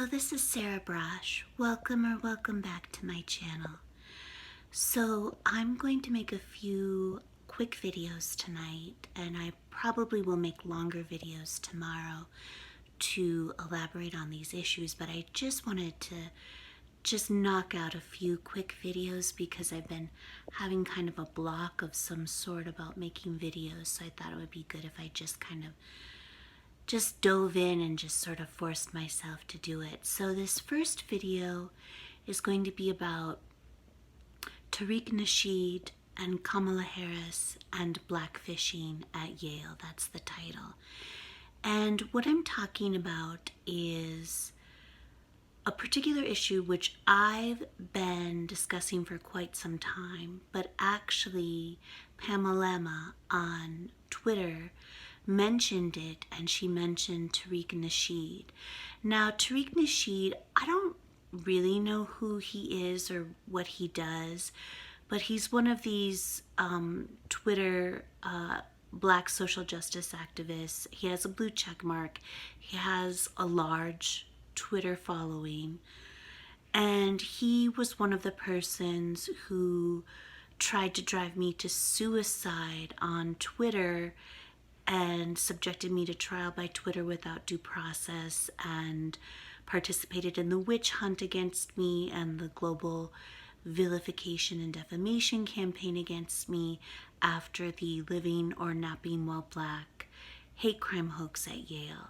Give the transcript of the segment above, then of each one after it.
Hello, this is Sarah Braasch. Welcome back to my channel. So I'm going to make a few quick videos tonight, and I probably will make longer videos tomorrow to elaborate on these issues, but I just wanted to knock out a few quick videos because I've been having kind of a block of some sort about making videos, so I thought it would be good if I just dove in and just sort of forced myself to do it. So this first video is going to be about Tariq Nasheed and Kamala Harris and blackfishing at Yale. That's the title. And what I'm talking about is a particular issue which I've been discussing for quite some time, but actually Pamela on Twitter mentioned it, and she mentioned Tariq Nasheed. Now, Tariq Nasheed, I don't really know who he is or what he does, but he's one of these Twitter black social justice activists. He has a blue check mark. He has a large Twitter following, and he was one of the persons who tried to drive me to suicide on Twitter and subjected me to trial by Twitter without due process, and participated in the witch hunt against me and the global vilification and defamation campaign against me after the Living or Not Being Well Black hate crime hoax at Yale.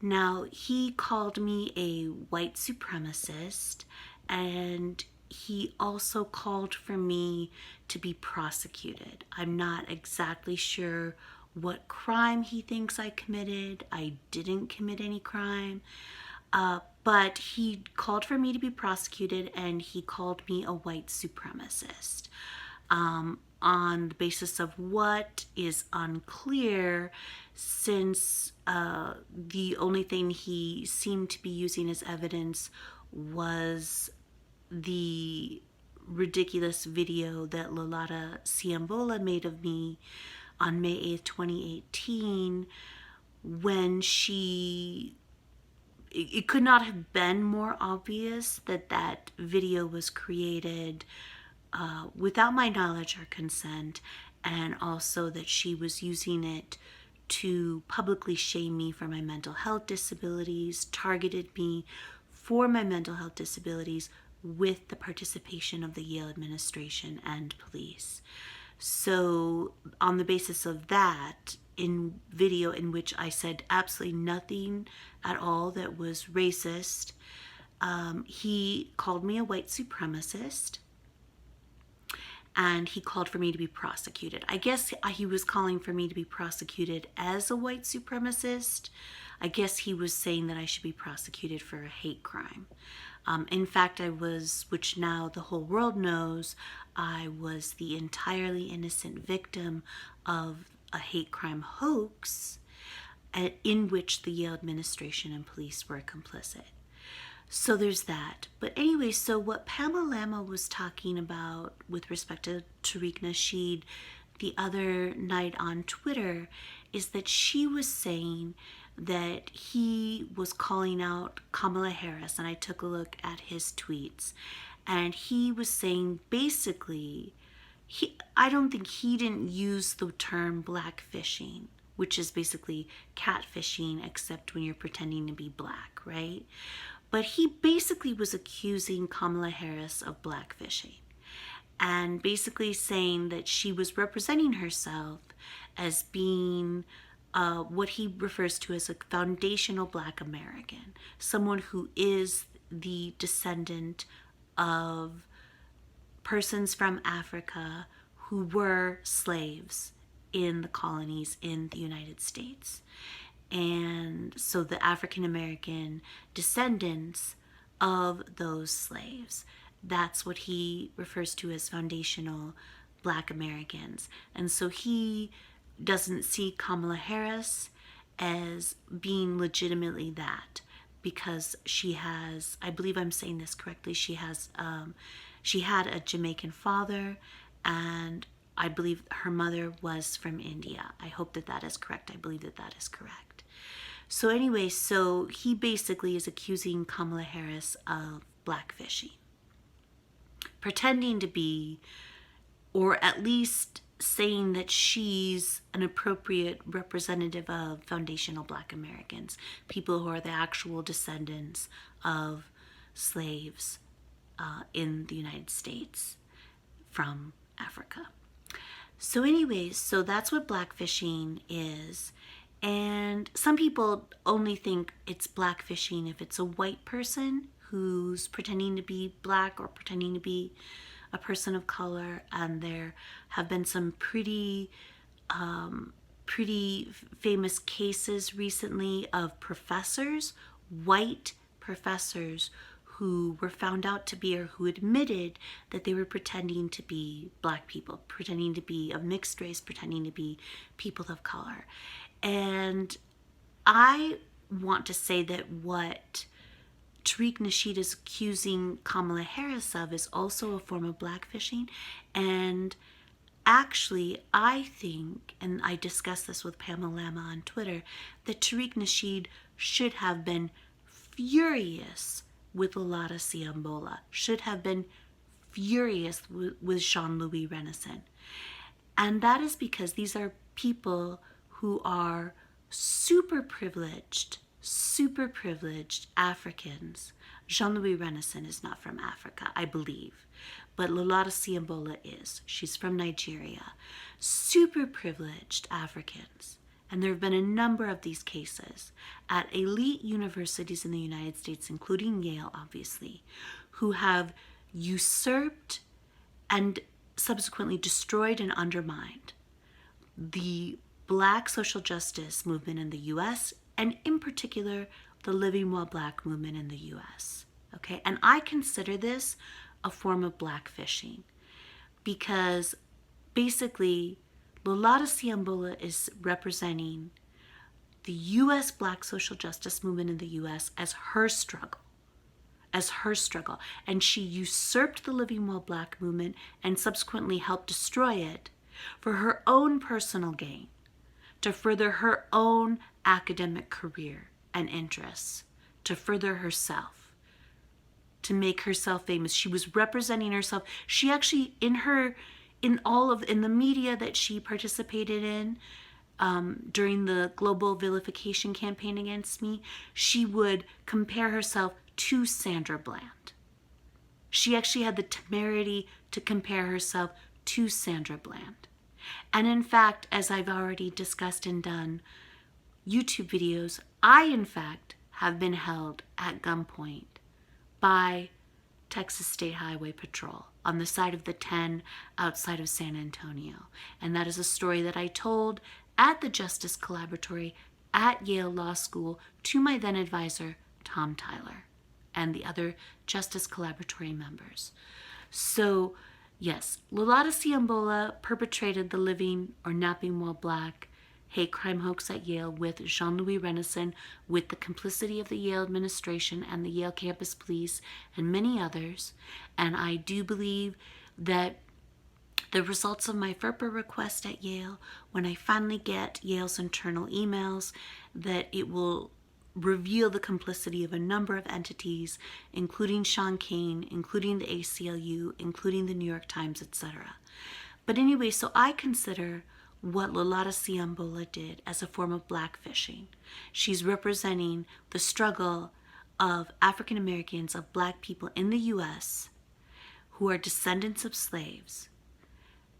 Now, he called me a white supremacist, and he also called for me to be prosecuted. I'm not exactly sure what crime he thinks I committed. I didn't commit any crime, but he called for me to be prosecuted, and he called me a white supremacist. On the basis of what is unclear, since the only thing he seemed to be using as evidence was the ridiculous video that Lolata Siambola made of me on May 8th, 2018, when it could not have been more obvious that that video was created without my knowledge or consent, and also that she was using it to publicly shame me for my mental health disabilities, targeted me for my mental health disabilities with the participation of the Yale administration and police. So on the basis of that, in video in which I said absolutely nothing at all that was racist, he called me a white supremacist, and he called for me to be prosecuted. I guess he was calling for me to be prosecuted as a white supremacist. I guess he was saying that I should be prosecuted for a hate crime. In fact, I was, which now the whole world knows, I was the entirely innocent victim of a hate crime hoax in which the Yale administration and police were complicit. So there's that. But anyway, so what Pamela was talking about with respect to Tariq Nasheed the other night on Twitter is that she was saying that he was calling out Kamala Harris, and I took a look at his tweets, and he was saying basically, I don't think he didn't use the term blackfishing, which is basically catfishing except when you're pretending to be black, right? But he basically was accusing Kamala Harris of blackfishing, and basically saying that she was representing herself as being what he refers to as a foundational black American, someone who is the descendant of persons from Africa who were slaves in the colonies in the United States. And so the African American descendants of those slaves, that's what he refers to as foundational black Americans. And so he doesn't see Kamala Harris as being legitimately that, because she has, I believe I'm saying this correctly, she had a Jamaican father, and I believe her mother was from India. I hope that that is correct. I believe that that is correct. So anyway, so he basically is accusing Kamala Harris of blackfishing, pretending to be, or at least saying that she's an appropriate representative of foundational Black Americans, people who are the actual descendants of slaves in the United States from Africa. So anyways, so that's what blackfishing is. And some people only think it's blackfishing if it's a white person who's pretending to be black or pretending to be a person of color. And there have been some pretty famous cases recently of professors, white professors, who were found out to be, or who admitted that they were pretending to be black people, pretending to be of mixed race, pretending to be people of color. And I want to say that what Tariq Nasheed is accusing Kamala Harris of is also a form of blackfishing. And actually, I think, and I discussed this with Pamela Lama on Twitter, that Tariq Nasheed should have been furious with Loulada Siambola, should have been furious with Jean-Louis Renaissance. And that is because these are people who are super privileged Africans. Jean-Louis Renaissance is not from Africa, I believe, but Loulada Siambola is. She's from Nigeria. Super privileged Africans. And there have been a number of these cases at elite universities in the United States, including Yale, obviously, who have usurped and subsequently destroyed and undermined the Black social justice movement in the U.S., and in particular, the Living While Black movement in the U.S. Okay, and I consider this a form of blackfishing because basically Loulada Siambola is representing the U.S. Black social justice movement in the U.S. as her struggle. And she usurped the Living While Black movement and subsequently helped destroy it for her own personal gain, to further her own academic career and interests, to further herself, to make herself famous. She was representing herself. She actually, in the media that she participated in during the global vilification campaign against me, she would compare herself to Sandra Bland. She actually had the temerity to compare herself to Sandra Bland. And in fact, as I've already discussed and done YouTube videos, I in fact have been held at gunpoint by Texas State Highway Patrol on the side of the 10 outside of San Antonio. And that is a story that I told at the Justice Collaboratory at Yale Law School to my then advisor, Tom Tyler, and the other Justice Collaboratory members. So yes, Loulada Siambola perpetrated the Living or Napping While Black hate crime hoax at Yale with Jean-Louis Renaissance, with the complicity of the Yale administration and the Yale campus police and many others. And I do believe that the results of my FERPA request at Yale, when I finally get Yale's internal emails, that it will reveal the complicity of a number of entities, including Sean Kane, including the ACLU, including the New York Times, etc. But anyway, so I consider what Loulada Siambola did as a form of blackfishing. She's representing the struggle of African Americans, of Black people in the U.S. who are descendants of slaves.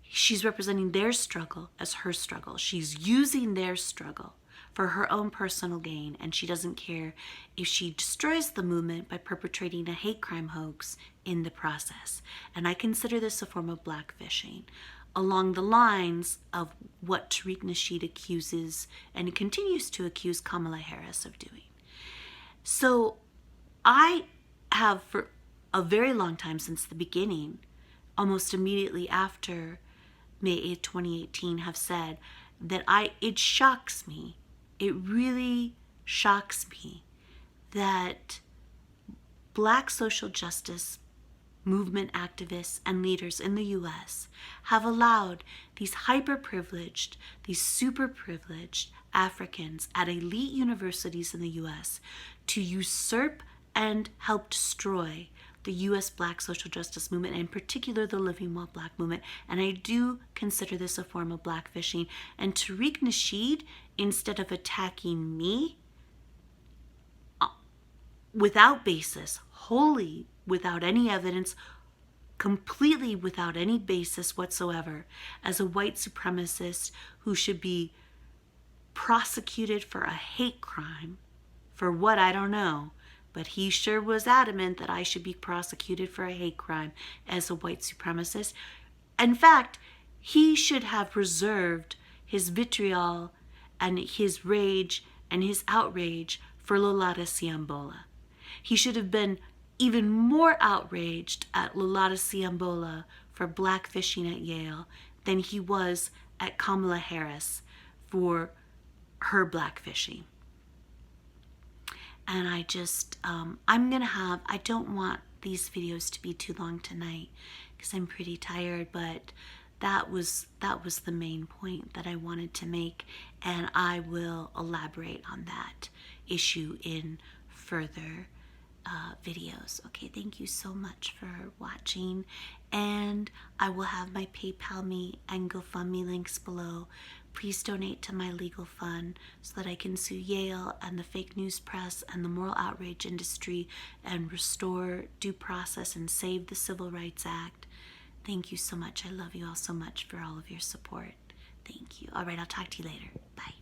She's representing their struggle as her struggle. She's using their struggle for her own personal gain, and she doesn't care if she destroys the movement by perpetrating a hate crime hoax in the process. And I consider this a form of blackfishing, along the lines of what Tariq Nasheed accuses and continues to accuse Kamala Harris of doing. So I have, for a very long time, since the beginning, almost immediately after May 8, 2018, have said that it shocks me, it really shocks me that Black social justice movement activists and leaders in the U.S. have allowed these hyper-privileged, these super-privileged Africans at elite universities in the US to usurp and help destroy the US Black social justice movement, and in particular the Living Well Black movement. And I do consider this a form of blackfishing. And Tariq Nasheed, instead of attacking me without basis, wholly without any evidence, completely without any basis whatsoever, as a white supremacist who should be prosecuted for a hate crime, for what, I don't know, but he sure was adamant that I should be prosecuted for a hate crime as a white supremacist. In fact, he should have reserved his vitriol and his rage and his outrage for Lolata Siambola. He should have been even more outraged at Lolata Siambola for blackfishing at Yale than he was at Kamala Harris for her blackfishing. And I just, I don't want these videos to be too long tonight because I'm pretty tired, but that was the main point that I wanted to make, and I will elaborate on that issue in further videos. Okay, thank you so much for watching, and I will have my PayPal me and GoFundMe links below. Please donate to my legal fund so that I can sue Yale and the fake news press and the moral outrage industry and restore due process and save the Civil Rights Act. Thank you so much. I love you all so much for all of your support. Thank you. All right, I'll talk to you later. Bye.